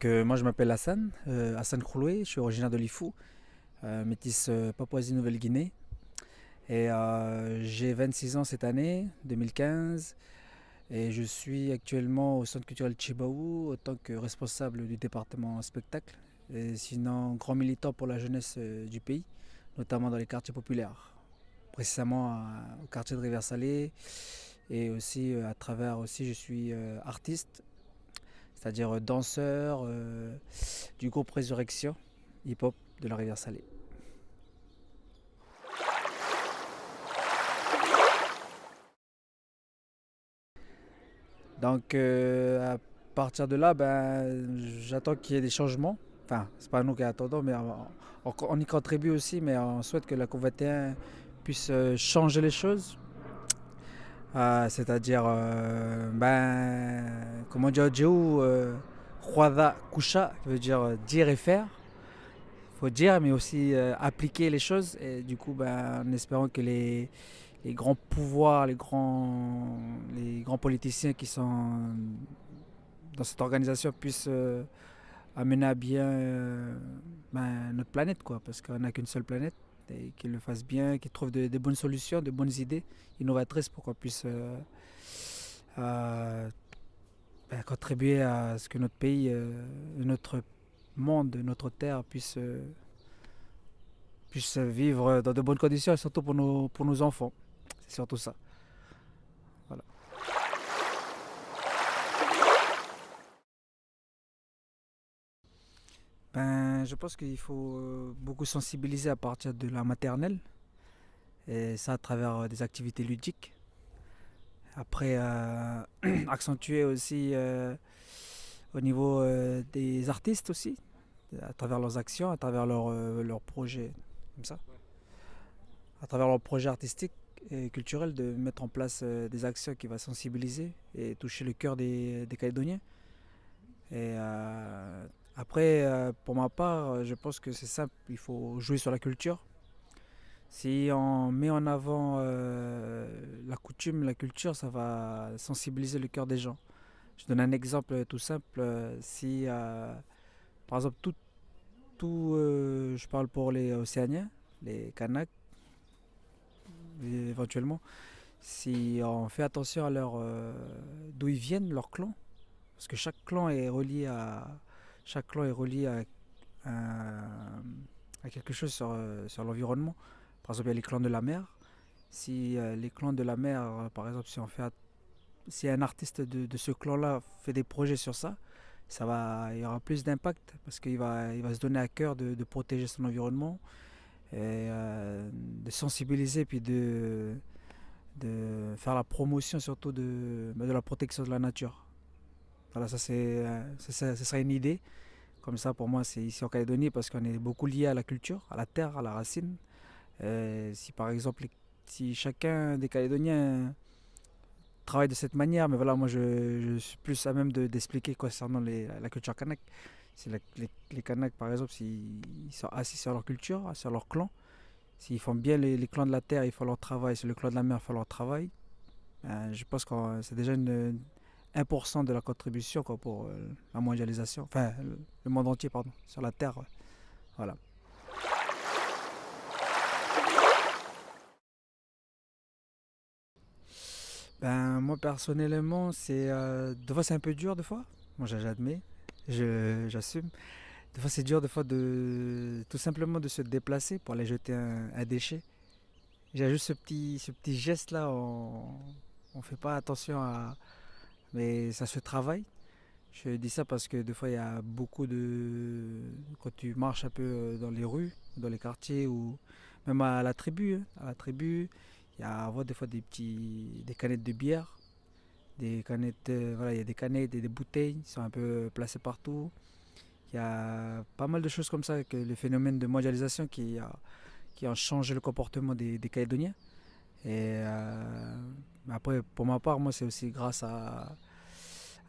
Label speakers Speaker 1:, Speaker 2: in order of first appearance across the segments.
Speaker 1: Moi je m'appelle Hassan, Hassan Khouloué, je suis originaire de Lifou, métis Papouasie-Nouvelle-Guinée. Et j'ai 26 ans cette année, 2015, et je suis actuellement au Centre culturel Chibaou en tant que responsable du département spectacle, et sinon grand militant pour la jeunesse du pays, notamment dans les quartiers populaires, précisément au quartier de Rivière-Salée, et aussi à travers aussi je suis artiste, c'est-à-dire danseur du groupe Résurrection hip-hop de la Rivière Salée. À partir de là, j'attends qu'il y ait des changements. Enfin, c'est pas nous qui attendons, mais on y contribue aussi, mais on souhaite que la COP21 puisse changer les choses. C'est-à-dire, comme on dit au Djou, Khwada Kusha, qui veut dire dire et faire. Il faut dire, mais aussi appliquer les choses. Et du coup, en espérant que les grands pouvoirs, les grands politiciens qui sont dans cette organisation puissent amener à bien notre planète, quoi, parce qu'on n'a qu'une seule planète, et qu'ils le fassent bien, qu'ils trouvent des bonnes solutions, de bonnes idées innovatrices pour qu'on puisse euh, contribuer à ce que notre pays, notre monde, notre terre puisse vivre dans de bonnes conditions, et surtout pour nos enfants. C'est surtout ça. Voilà. Je pense qu'il faut beaucoup sensibiliser à partir de la maternelle, et ça à travers des activités ludiques. Après, accentuer aussi au niveau des artistes aussi, à travers leurs actions, à travers leurs projets, comme ça. À travers leurs projets artistiques et culturels, de mettre en place des actions qui vont sensibiliser et toucher le cœur des Calédoniens. Et après, pour ma part, je pense que c'est simple, il faut jouer sur la culture. Si on met en avant la coutume, la culture, ça va sensibiliser le cœur des gens. Je donne un exemple tout simple. Si, par exemple, je parle pour les Océaniens, les Kanaks, éventuellement, si on fait attention à d'où ils viennent, leur clan, parce que chaque clan est relié à quelque chose sur l'environnement. Par exemple, il y a les clans de la mer. Si les clans de la mer, par exemple, si un artiste de ce clan-là fait des projets sur ça, il y aura plus d'impact parce il va se donner à cœur de protéger son environnement et de sensibiliser puis de faire la promotion surtout de la protection de la nature. Voilà, ça serait une idée. Comme ça, pour moi, c'est ici en Calédonie parce qu'on est beaucoup lié à la culture, à la terre, à la racine. Si par exemple, si chacun des Calédoniens travaille de cette manière, mais voilà, moi je suis plus à même d'expliquer concernant la culture kanak. Si les Kanaks, par exemple, s'ils sont assis sur leur culture, sur leur clan, s'ils font bien les clans de la terre, ils font leur travail, si le clan de la mer fait leur travail, je pense que c'est déjà 1% de la contribution quoi, pour la mondialisation, enfin le monde entier, pardon, sur la terre. Voilà. Moi personnellement, des fois c'est un peu dur, des fois. Moi j'admets, j'assume. Des fois c'est dur, des fois tout simplement de se déplacer pour aller jeter un déchet. J'ai juste ce petit geste là, on fait pas attention mais ça se travaille. Je dis ça parce que des fois il y a quand tu marches un peu dans les rues, dans les quartiers ou même à la tribu, il y a des fois des canettes de bière, des canettes, voilà, il y a des canettes, des bouteilles qui sont un peu placées partout. Il y a pas mal de choses comme ça, que le phénomène de mondialisation qui a changé le comportement des Calédoniens. Et après, pour ma part, moi, c'est aussi grâce à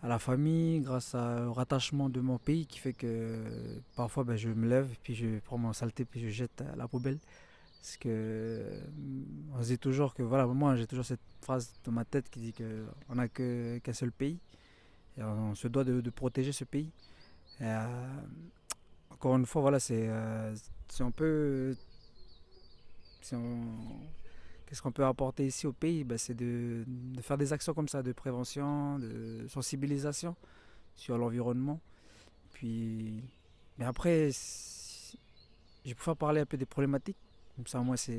Speaker 1: la famille, au rattachement de mon pays qui fait que parfois je me lève, puis je prends mon saleté, puis je jette à la poubelle. Parce que on se dit toujours que, voilà, moi j'ai toujours cette phrase dans ma tête qui dit qu'on n'a qu'un seul pays et on se doit de protéger ce pays. Et, encore une fois, voilà, si on peut, si on- qu'est-ce qu'on peut apporter ici au pays, ben, c'est de faire des actions comme ça, de prévention, de sensibilisation sur l'environnement. Puis, mais après, je vais pouvoir parler un peu des problématiques. Comme ça, moi, je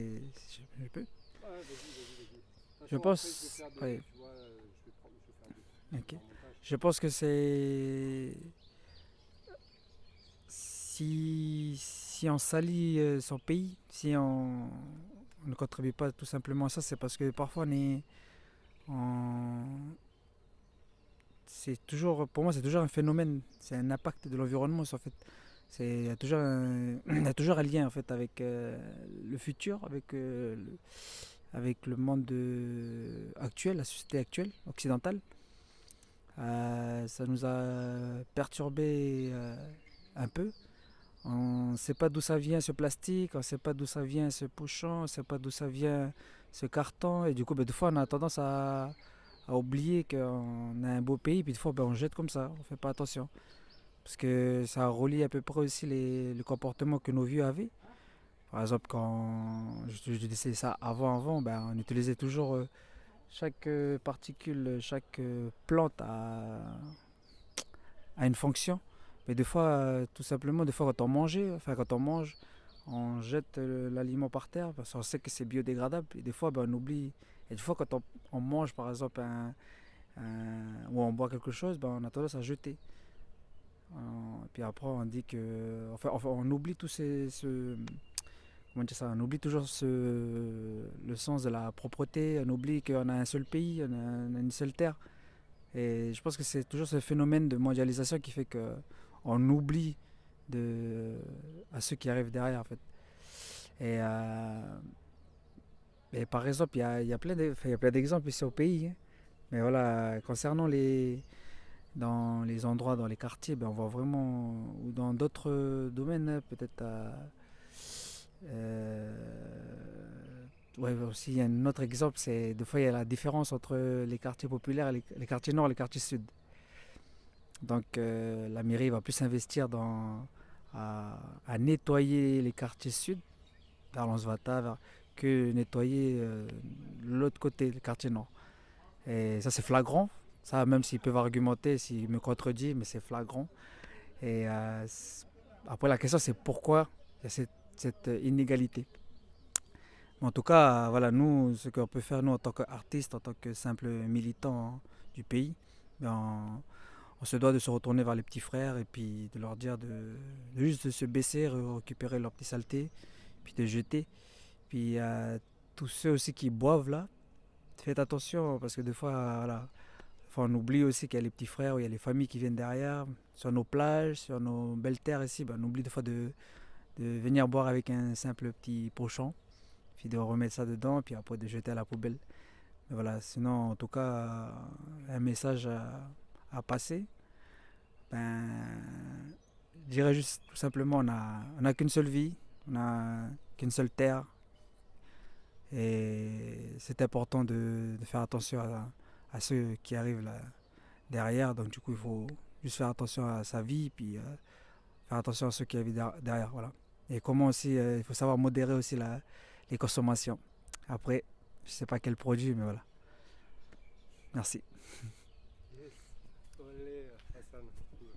Speaker 1: peux.
Speaker 2: Ouais, vas-y, vas-y, vas-y. De toute
Speaker 1: Je
Speaker 2: façon, après, je vais
Speaker 1: pense,
Speaker 2: faire
Speaker 1: ouais,
Speaker 2: des. Tu vois, je vais faire des petits trucs
Speaker 1: ok.
Speaker 2: en montage.
Speaker 1: Je pense que c'est si on salit son pays, si on ne contribue pas tout simplement à ça, c'est parce que parfois on- c'est toujours, pour moi, c'est toujours un phénomène, c'est un impact de l'environnement, en fait. Il y a toujours il y a toujours un lien en fait avec le futur, avec le monde actuel, la société actuelle, occidentale. Ça nous a perturbé un peu. On ne sait pas d'où ça vient ce plastique, on ne sait pas d'où ça vient ce pochon, on ne sait pas d'où ça vient ce carton. Et du coup, ben, des fois, on a tendance à oublier qu'on a un beau pays, puis des fois, ben, on jette comme ça, on ne fait pas attention. Parce que ça relie à peu près aussi le comportement que nos vieux avaient. Par exemple, quand je disais ça avant, ben, on utilisait toujours chaque particule, chaque plante a une fonction. Mais des fois, tout simplement, des fois quand on mange, on jette l'aliment par terre parce qu'on sait que c'est biodégradable. Et des fois, ben, on oublie. Et des fois, quand on mange, par exemple, ou on boit quelque chose, ben, on a tendance à jeter. Puis après, on dit que. Enfin, on oublie comment dire ça, on oublie toujours le sens de la propreté, on oublie qu'on a un seul pays, on a une seule terre. Et je pense que c'est toujours ce phénomène de mondialisation qui fait qu'on oublie de, à ceux qui arrivent derrière en fait. Et, et par exemple, il y a il y a plein d'exemples ici au pays. Hein. Mais voilà, concernant dans les endroits, dans les quartiers, ben on voit vraiment, ou dans d'autres domaines, hein, peut-être ouais, aussi, il y a un autre exemple, c'est des fois il y a la différence entre les quartiers populaires et les quartiers nord et les quartiers sud. Donc la mairie va plus investir à nettoyer les quartiers sud, vers Lansvata, que nettoyer l'autre côté, le quartier nord. Et ça c'est flagrant. Ça, même s'ils peuvent argumenter, s'ils me contredisent, mais c'est flagrant. Et après la question c'est pourquoi il y a cette inégalité. En tout cas, voilà, nous, ce qu'on peut faire, nous, en tant qu'artistes, en tant que simples militants du pays, ben, on se doit de se retourner vers les petits frères et puis de leur dire de juste de se baisser, récupérer leurs petites saletés, puis de jeter. Puis tous ceux aussi qui boivent là, faites attention parce que des fois, voilà, des fois, on oublie aussi qu'il y a les petits frères ou il y a les familles qui viennent derrière. Sur nos plages, sur nos belles terres ici, ben, on oublie des fois de venir boire avec un simple petit pochon, puis de remettre ça dedans, puis après de jeter à la poubelle. Mais voilà, sinon, en tout cas, un message à passer, ben, je dirais juste tout simplement, on a qu'une seule vie, on a qu'une seule terre, et c'est important de faire attention à ceux qui arrivent là derrière. Donc du coup, il faut juste faire attention à sa vie, puis faire attention à ceux qui arrivent derrière, voilà. Et comment aussi, il faut savoir modérer aussi les consommations. Après, je sais pas quel produit, mais voilà. Merci.
Speaker 2: Yes. Olé, Hassan. Cool.